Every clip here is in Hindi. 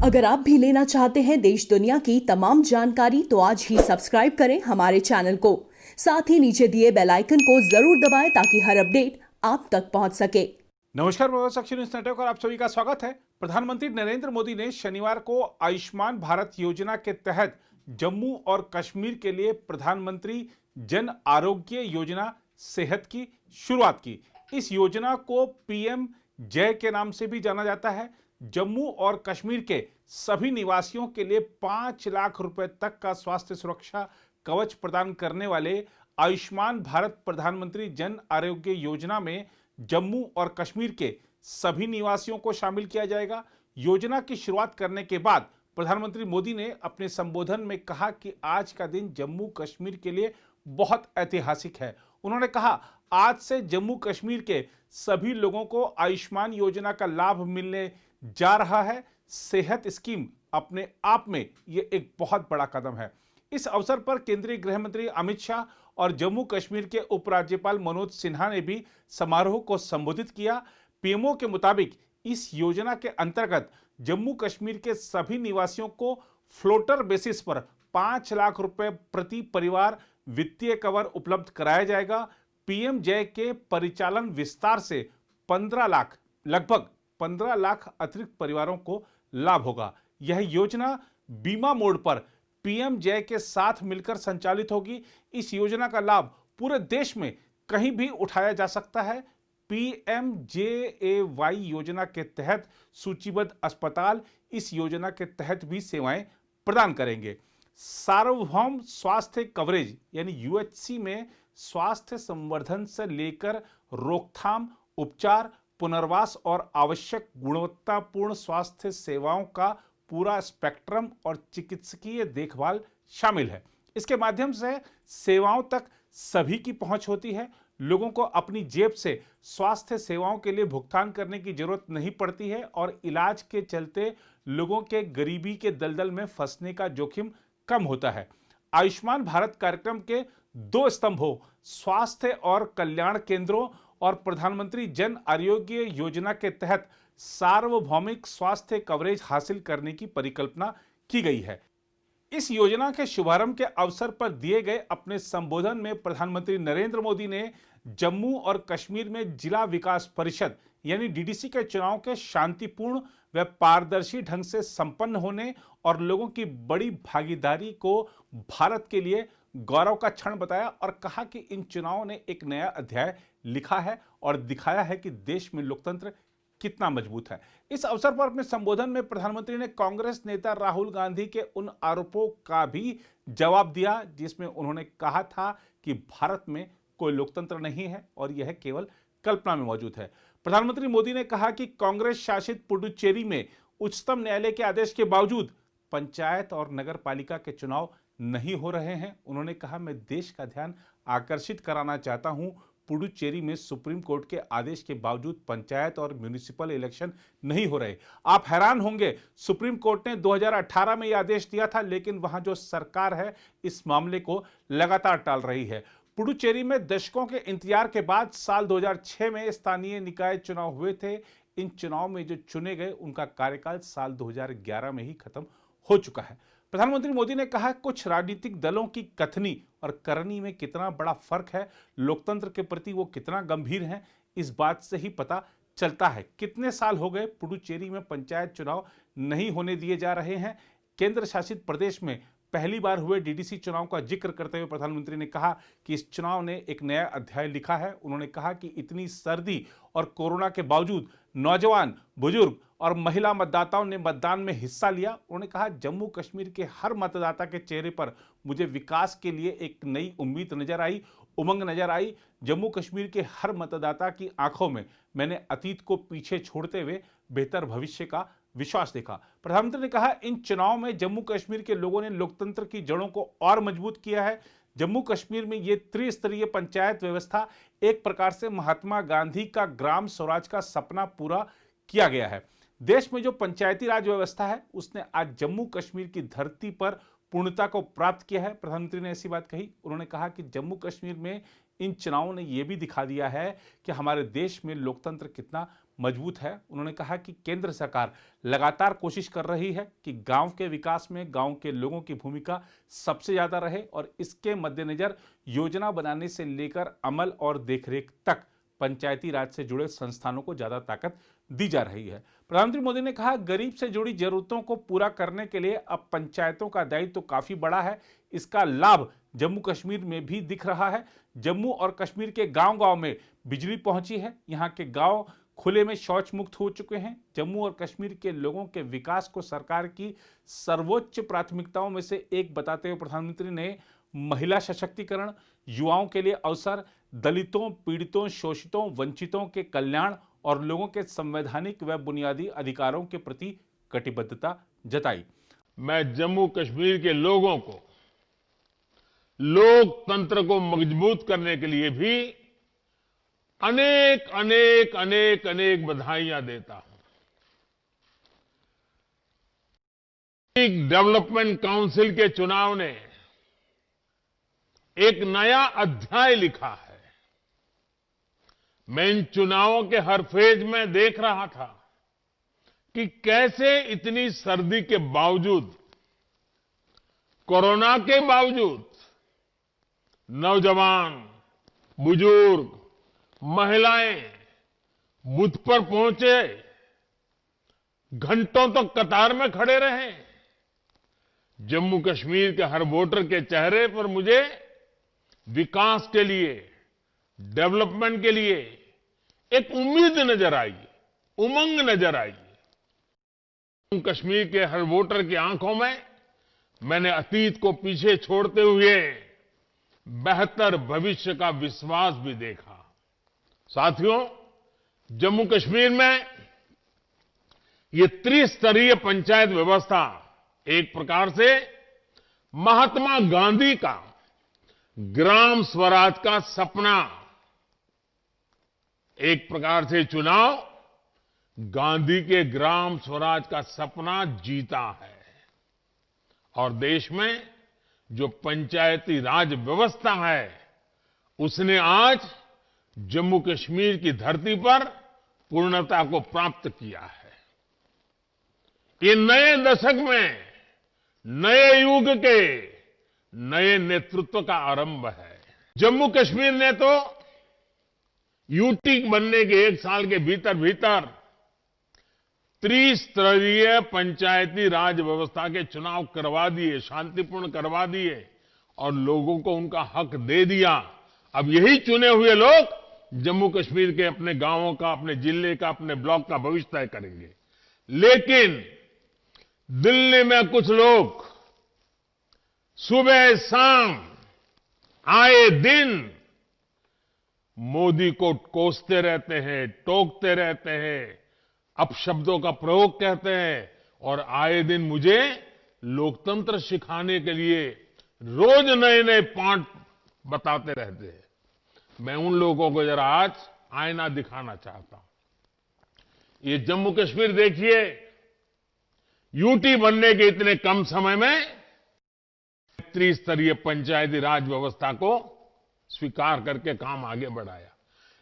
अगर आप भी लेना चाहते हैं देश दुनिया की तमाम जानकारी तो आज ही सब्सक्राइब करें हमारे चैनल को। साथ ही नीचे दिए बेल आइकन को जरूर दबाएं ताकि हर अपडेट आप तक पहुंच सके। नमस्कार, साक्षी न्यूज नेटवर्क और आप सभी का स्वागत है। प्रधानमंत्री नरेंद्र मोदी ने शनिवार को आयुष्मान भारत योजना के तहत जम्मू और कश्मीर के लिए प्रधानमंत्री जन आरोग्य योजना सेहत की शुरुआत की। इस योजना को पीएम जय के नाम से भी जाना जाता है। जम्मू और कश्मीर के सभी निवासियों के लिए 5 लाख रुपए तक का स्वास्थ्य सुरक्षा कवच प्रदान करने वाले आयुष्मान भारत प्रधानमंत्री जन आरोग्य योजना में जम्मू और कश्मीर के सभी निवासियों को शामिल किया जाएगा। योजना की शुरुआत करने के बाद प्रधानमंत्री मोदी ने अपने संबोधन में कहा कि आज का दिन जम्मू कश्मीर के लिए बहुत ऐतिहासिक है। उन्होंने कहा, आज से जम्मू कश्मीर के सभी लोगों को आयुष्मान योजना का लाभ मिलने जा रहा है। सेहत स्कीम अपने आप में ये एक बहुत बड़ा कदम है। इस अवसर पर केंद्रीय गृह मंत्री अमित शाह और जम्मू कश्मीर के उपराज्यपाल मनोज सिन्हा ने भी समारोह को संबोधित किया। पीएमओ के मुताबिक इस योजना के अंतर्गत जम्मू कश्मीर के सभी निवासियों को फ्लोटर बेसिस पर 5 लाख रुपए प्रति परिवार वित्तीय कवर उपलब्ध कराया जाएगा। पीएम जय के परिचालन विस्तार से 15 लाख लगभग 15 लाख अतिरिक्त परिवारों को लाभ होगा। यह योजना बीमा मोड पर पीएम जय के साथ मिलकर संचालित होगी। इस योजना का लाभ पूरे देश में कहीं भी उठाया जा सकता है। पीएमजेएवाई योजना के तहत सूचीबद्ध अस्पताल इस योजना के तहत भी सेवाएं प्रदान करेंगे। सार्वभौम स्वास्थ्य कवरेज यानी यूएचसी में स्वास्थ्य संवर्धन से लेकर रोकथाम, उपचार, पुनर्वास और आवश्यक गुणवत्तापूर्ण स्वास्थ्य सेवाओं का पूरा स्पेक्ट्रम और चिकित्सकीय देखभाल शामिल है। इसके माध्यम से सेवाओं तक सभी की पहुंच होती है। लोगों को अपनी जेब से स्वास्थ्य सेवाओं के लिए भुगतान करने की जरूरत नहीं पड़ती है और इलाज के चलते लोगों के गरीबी के दलदल में फंसने का जोखिम कम होता है। आयुष्मान भारत कार्यक्रम के 2 स्तंभों स्वास्थ्य और कल्याण केंद्रों और प्रधानमंत्री जन आरोग्य योजना के तहत सार्वभौमिक स्वास्थ्य कवरेज हासिल करने की परिकल्पना की गई है। इस योजना के शुभारंभ के अवसर पर दिए गए अपने संबोधन में प्रधानमंत्री नरेंद्र मोदी ने जम्मू और कश्मीर में जिला विकास परिषद यानी डीडीसी के चुनाव के शांतिपूर्ण व पारदर्शी ढंग से संपन्न होने और लोगों की बड़ी भागीदारी को भारत के लिए गौरव का क्षण बताया और कहा कि इन चुनावों ने एक नया अध्याय लिखा है और दिखाया है कि देश में लोकतंत्र कितना मजबूत है। इस अवसर पर अपने संबोधन में प्रधानमंत्री ने कांग्रेस नेता राहुल गांधी के उन आरोपों का भी जवाब दिया जिसमें उन्होंने कहा था कि भारत में कोई लोकतंत्र नहीं है और यह केवल कल्पना में मौजूद है। प्रधानमंत्री मोदी ने कहा कि कांग्रेस शासित पुडुचेरी में उच्चतम न्यायालय के आदेश के बावजूद पंचायत और नगर पालिका के चुनाव नहीं हो रहे हैं। उन्होंने कहा, मैं देश का ध्यान आकर्षित कराना चाहता हूं, पुडुचेरी में सुप्रीम कोर्ट के आदेश के बावजूद पंचायत और म्युनिसिपल इलेक्शन नहीं हो रहे। आप हैरान होंगे, सुप्रीम कोर्ट ने 2018 में यह आदेश दिया था, लेकिन वहां जो सरकार है इस मामले को लगातार टाल रही है। पुडुचेरी में दशकों के इंतजार के बाद साल 2006 में स्थानीय निकाय चुनाव हुए थे। इन चुनाव में जो चुने गए उनका कार्यकाल साल 2011 में ही खत्म हो चुका है। प्रधानमंत्री मोदी ने कहा, कुछ राजनीतिक दलों की कथनी और करनी में कितना बड़ा फर्क है, लोकतंत्र के प्रति वो कितना गंभीर हैं, इस बात से ही पता चलता है। कितने साल हो गए पुडुचेरी में पंचायत चुनाव नहीं होने दिए जा रहे हैं। केंद्र शासित प्रदेश में पहली बार हुए डीडीसी चुनाव का जिक्र करते हुए प्रधानमंत्री ने कहा कि इस चुनाव ने एक नया अध्याय लिखा है। उन्होंने कहा कि इतनी सर्दी और कोरोना के बावजूद नौजवान, बुजुर्ग और महिला मतदाताओं ने मतदान में हिस्सा लिया। उन्होंने कहा, जम्मू कश्मीर के हर मतदाता के चेहरे पर मुझे विकास के लिए एक नई उम्मीद नजर आई, उमंग नजर आई। जम्मू कश्मीर के हर मतदाता की आंखों में मैंने अतीत को पीछे छोड़ते हुए बेहतर भविष्य का विश्वास देखा। प्रधानमंत्री ने कहा, इन चुनाव में जम्मू कश्मीर के लोगों ने लोकतंत्र की जड़ों को और मजबूत किया है। जम्मू कश्मीर में ये त्रिस्तरीय पंचायत व्यवस्था एक प्रकार से महात्मा गांधी का ग्राम स्वराज का सपना पूरा किया गया है। देश में जो पंचायती राज व्यवस्था है उसने आज जम्मू कश्मीर की धरती पर पूर्णता को प्राप्त किया है। प्रधानमंत्री ने ऐसी बात कही। उन्होंने कहा कि जम्मू कश्मीर में इन चुनावों ने यह भी दिखा दिया है कि हमारे देश में लोकतंत्र कितना मजबूत है। उन्होंने कहा कि केंद्र सरकार लगातार कोशिश कर रही है कि गांव के विकास में गांव के लोगों की भूमिका सबसे ज्यादा रहे और इसके मद्देनजर योजना बनाने से लेकर अमल और देखरेख तक पंचायती राज से जुड़े संस्थानों को ज्यादा ताकत दी जा रही है। प्रधानमंत्री मोदी ने कहा, गरीब से जुड़ी जरूरतों को पूरा करने के लिए अब पंचायतों का दायित्व तो काफी बड़ा है। इसका लाभ जम्मू कश्मीर में भी दिख रहा है। जम्मू और कश्मीर के गांव-गांव में बिजली पहुंची है। यहां के गांव खुले में शौच मुक्त हो चुके हैं। जम्मू और कश्मीर के लोगों के विकास को सरकार की सर्वोच्च प्राथमिकताओं में से एक बताते हुए प्रधानमंत्री ने महिला सशक्तिकरण, युवाओं के लिए अवसर, दलितों, पीड़ितों, शोषितों, वंचितों के कल्याण और लोगों के संवैधानिक व बुनियादी अधिकारों के प्रति कटिबद्धता जताई। मैं जम्मू कश्मीर के लोगों को लोकतंत्र को मजबूत करने के लिए भी अनेक अनेक अनेक अनेक बधाइयां देता हूं। डेवलपमेंट काउंसिल के चुनाव ने एक नया अध्याय लिखा है। मैं इन चुनावों के हर फेज में देख रहा था कि कैसे इतनी सर्दी के बावजूद, कोरोना के बावजूद नौजवान, बुजुर्ग, महिलाएं बूथ पर पहुंचे, घंटों तक कतार में खड़े रहे। जम्मू कश्मीर के हर वोटर के चेहरे पर मुझे विकास के लिए, डेवलपमेंट के लिए एक उम्मीद नजर आई, उमंग नजर आई। जम्मू कश्मीर के हर वोटर की आंखों में मैंने अतीत को पीछे छोड़ते हुए बेहतर भविष्य का विश्वास भी देखा। साथियों, जम्मू कश्मीर में ये त्रिस्तरीय पंचायत व्यवस्था एक प्रकार से महात्मा गांधी का ग्राम स्वराज का सपना, एक प्रकार से चुनाव गांधी के ग्राम स्वराज का सपना जीता है। और देश में जो पंचायती राज व्यवस्था है, उसने आज जम्मू कश्मीर की धरती पर पूर्णता को प्राप्त किया है। ये नए दशक में, नए युग के नए नेतृत्व का आरंभ है। जम्मू कश्मीर ने तो यूटी बनने के 1 साल के भीतर भीतर त्रिस्तरीय पंचायती राज व्यवस्था के चुनाव करवा दिए, शांतिपूर्ण करवा दिए और लोगों को उनका हक दे दिया। अब यही चुने हुए लोग जम्मू कश्मीर के अपने गांवों का, अपने जिले का, अपने ब्लॉक का भविष्य तय करेंगे। लेकिन दिल्ली में कुछ लोग सुबह शाम आए दिन मोदी को कोसते रहते हैं, टोकते रहते हैं, अपशब्दों का प्रयोग करते हैं और आए दिन मुझे लोकतंत्र सिखाने के लिए रोज नए नए पाठ बताते रहते हैं। मैं उन लोगों को जरा आज आईना दिखाना चाहता हूं। ये जम्मू कश्मीर देखिए, यूटी बनने के इतने कम समय में त्रिस्तरीय पंचायती राज व्यवस्था को स्वीकार करके काम आगे बढ़ाया।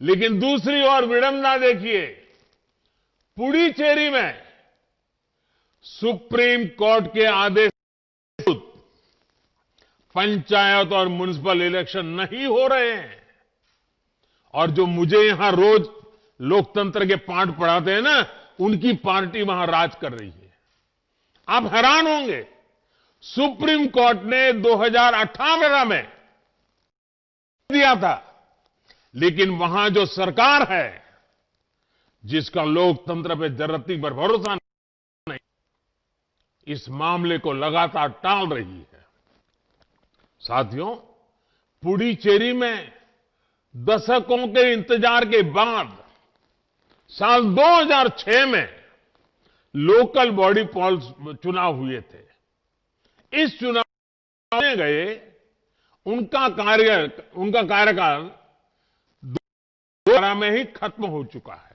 लेकिन दूसरी ओर विडंबना देखिए, पुडुचेरी में सुप्रीम कोर्ट के आदेश पंचायत और म्युनिसिपल इलेक्शन नहीं हो रहे हैं और जो मुझे यहां रोज लोकतंत्र के पाठ पढ़ाते हैं ना, उनकी पार्टी वहां राज कर रही है। आप हैरान होंगे, सुप्रीम कोर्ट ने 2018 में दिया था, लेकिन वहां जो सरकार है जिसका लोकतंत्र पे जरती पर भरोसा नहीं, इस मामले को लगातार टाल रही है। साथियों, पुडुचेरी में दशकों के इंतजार के बाद साल 2006 में लोकल बॉडी पॉल्स चुनाव हुए थे। इस चुनाव में गए, उनका कार्यकाल 2012 में ही खत्म हो चुका है।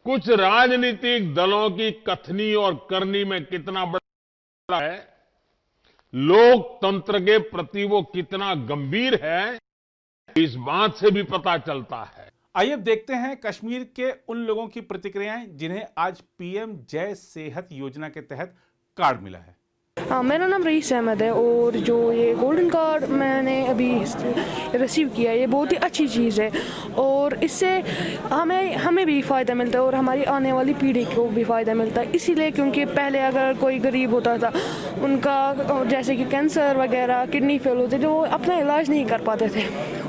कुछ राजनीतिक दलों की कथनी और करनी में कितना बड़ा है, लोकतंत्र के प्रति वो कितना गंभीर है, इस बात से भी पता चलता है। आइए अब देखते हैं कश्मीर के उन लोगों की प्रतिक्रियाएं जिन्हें आज पीएम जय सेहत योजना के तहत कार्ड मिला है। मेरा नाम रईस अहमद है और जो ये गोल्डन कार्ड मैंने अभी रिसीव किया है ये बहुत ही अच्छी चीज़ है और इससे हमें भी फ़ायदा मिलता है और हमारी आने वाली पीढ़ी को भी फ़ायदा मिलता है। इसीलिए क्योंकि पहले अगर कोई गरीब होता था उनका जैसे कि कैंसर वगैरह किडनी फेल होते थे वो अपना इलाज नहीं कर पाते थे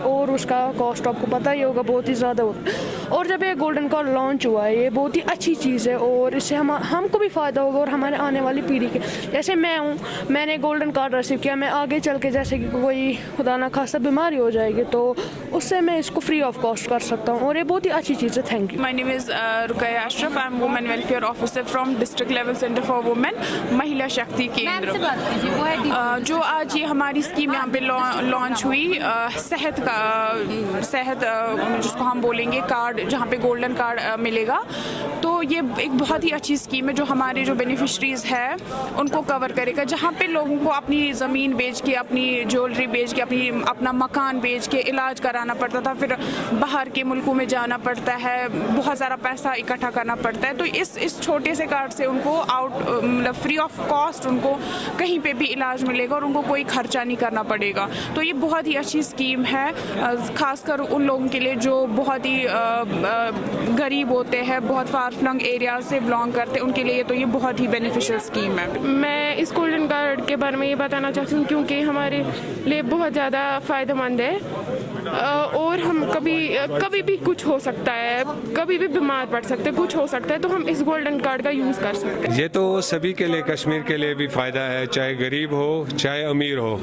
और उसका कॉस्ट आपको पता ही होगा बहुत ही ज़्यादा होता है। और जब ये गोल्डन कार्ड लॉन्च हुआ है ये बहुत ही अच्छी चीज़ है और इससे हमको भी फ़ायदा होगा और हमारे आने वाली पीढ़ी के जैसे मैंने गोल्डन कार्ड रिसीव किया, मैं आगे चल के जैसे कि कोई खुदा ना खासा बीमारी हो जाएगी तो उससे मैं इसको फ्री ऑफ कॉस्ट कर सकता हूँ और ये बहुत ही अच्छी चीज़ है। Thank you. My name is Ruqayya Ashraf. I am Women Welfare Officer from District Level Center for Women, महिला शक्ति केंद्र। जो आज ये हमारी स्कीम यहाँ पे लॉन्च हुई सेहत जिसको हम बोलेंगे कार्ड, जहाँ पे गोल्डन कार्ड मिलेगा, तो ये एक बहुत ही अच्छी स्कीम है जो हमारे जो बेनिफिशरीज है उनको कवर करेगा। जहाँ पे लोगों को अपनी ज़मीन बेच के, अपनी ज्वेलरी बेच के, अपना मकान बेच के इलाज कराना पड़ता था, फिर बाहर के मुल्कों में जाना पड़ता है, बहुत सारा पैसा इकट्ठा करना पड़ता है, तो इस छोटे से कार्ड से उनको मतलब फ्री ऑफ कॉस्ट उनको कहीं पे भी इलाज मिलेगा और उनको कोई खर्चा नहीं करना पड़ेगा। तो ये बहुत ही अच्छी स्कीम है, खासकर उन लोगों के लिए जो बहुत ही गरीब होते हैं, बहुत फार फ्लंग एरिया से बिलोंग करते हैं, उनके लिए तो ये बहुत ही बेनिफिशियल स्कीम है। मैं इस गोल्डन कार्ड के बारे में ये बताना चाहती हूँ क्योंकि हमारे लिए बहुत ज़्यादा फ़ायदेमंद है और हम कभी भी कुछ हो सकता है, कभी भी बीमार पड़ सकते हैं, कुछ हो सकता है, तो हम इस गोल्डन कार्ड का यूज़ कर सकते हैं। ये तो सभी के लिए, कश्मीर के लिए भी फ़ायदा है, चाहे गरीब हो चाहे अमीर हो,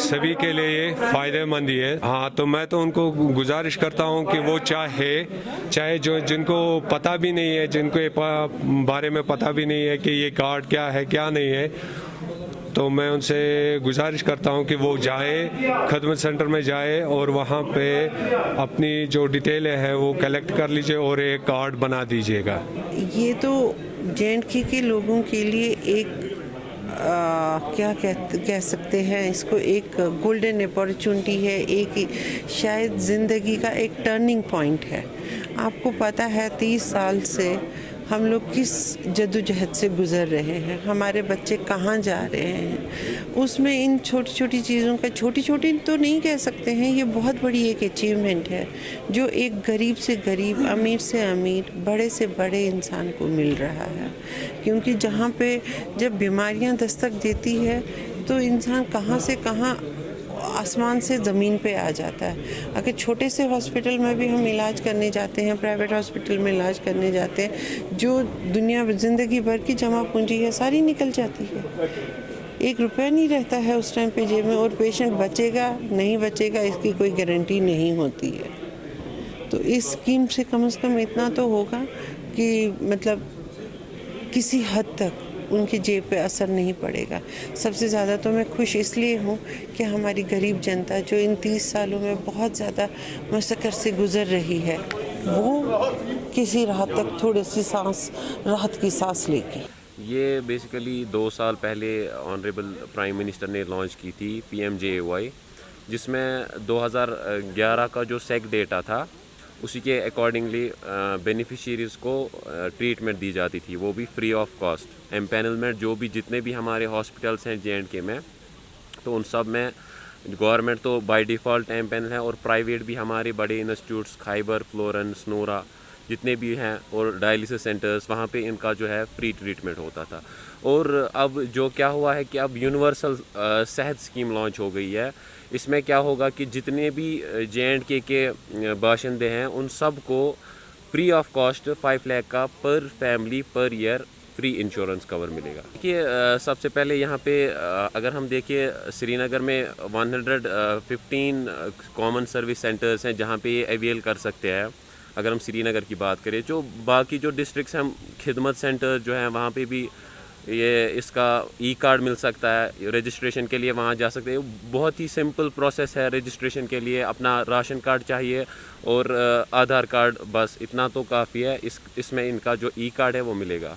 सभी के लिए ये फ़ायदेमंद ही है। हाँ, तो मैं तो उनको गुजारिश करता हूँ कि वो चाहे जो जिनको पता भी नहीं है, जिनको बारे में पता भी नहीं है कि ये कार्ड क्या है क्या नहीं है, तो मैं उनसे गुजारिश करता हूं कि वो जाए, खदमत सेंटर में जाए और वहां पे अपनी जो डिटेल है वो कलेक्ट कर लीजिए और एक कार्ड बना दीजिएगा। ये तो जे.एंड.के के लोगों के लिए एक क्या कह सकते हैं इसको, एक गोल्डन अपॉर्चुनिटी है, एक शायद ज़िंदगी का एक टर्निंग पॉइंट है। आपको पता है 30 साल से हम लोग किस जद्दोजहद से गुज़र रहे हैं, हमारे बच्चे कहाँ जा रहे हैं, उसमें इन छोटी छोटी चीज़ों का, छोटी तो नहीं कह सकते हैं, ये बहुत बड़ी एक अचीवमेंट है जो एक गरीब से गरीब, अमीर से अमीर, बड़े से बड़े इंसान को मिल रहा है। क्योंकि जहाँ पे जब बीमारियाँ दस्तक देती है तो इंसान कहाँ से कहाँ आसमान से ज़मीन पे आ जाता है। अगर छोटे से हॉस्पिटल में भी हम इलाज करने जाते हैं, प्राइवेट हॉस्पिटल में इलाज करने जाते हैं, जो दुनिया ज़िंदगी भर की जमा पूंजी है सारी निकल जाती है, 1 रुपया नहीं रहता है उस टाइम पे जेब में, और पेशेंट बचेगा नहीं बचेगा इसकी कोई गारंटी नहीं होती है। तो इस स्कीम से कम इतना तो होगा कि मतलब किसी हद तक उनकी जेब पे असर नहीं पड़ेगा। सबसे ज़्यादा तो मैं खुश इसलिए हूँ कि हमारी गरीब जनता जो इन 30 सालों में बहुत ज़्यादा मशक्क़त से गुज़र रही है, वो किसी राहत तक थोड़ी सी राहत की सांस लेगी। ये बेसिकली 2 साल पहले ऑनरेबल प्राइम मिनिस्टर ने लॉन्च की थी PMJAY, जिसमें 2011 का जो सेक डेटा था उसी के अकॉर्डिंगली बेनिफिशियरीज़ को ट्रीटमेंट दी जाती थी, वो भी फ्री ऑफ कॉस्ट। एम्पैनलमेंट जो भी जितने भी हमारे हॉस्पिटल्स हैं J&K में, तो उन सब में गवर्नमेंट तो बाय डिफ़ॉल्ट एम्पैनल है और प्राइवेट भी हमारे बड़े इंस्टीट्यूट्स खैबर, फ्लोरेंस, नोरा जितने भी हैं और डायलिसिस सेंटर्स, वहाँ पे इनका जो है फ्री ट्रीटमेंट होता था। और अब जो क्या हुआ है कि अब यूनिवर्सल सेहत स्कीम लॉन्च हो गई है। इसमें क्या होगा कि जितने भी J&K के बाशिंदे हैं उन सब को फ्री ऑफ कॉस्ट 5 लाख का पर family per year free insurance cover मिलेगा। देखिए, सबसे पहले यहाँ पे अगर हम देखिए श्रीनगर में 115 कॉमन सर्विस सेंटर्स हैं जहाँ पे ये अवेल कर सकते हैं। अगर हम श्रीनगर की बात करें, जो बाकी जो डिस्ट्रिक्ट्स हैं, खिदमत सेंटर जो हैं वहाँ पे भी ये इसका कार्ड मिल सकता है, रजिस्ट्रेशन के लिए वहाँ जा सकते हैं। बहुत ही सिंपल प्रोसेस है रजिस्ट्रेशन के लिए, अपना राशन कार्ड चाहिए और आधार कार्ड, बस इतना तो काफ़ी है। इसमें इनका जो कार्ड है वो मिलेगा।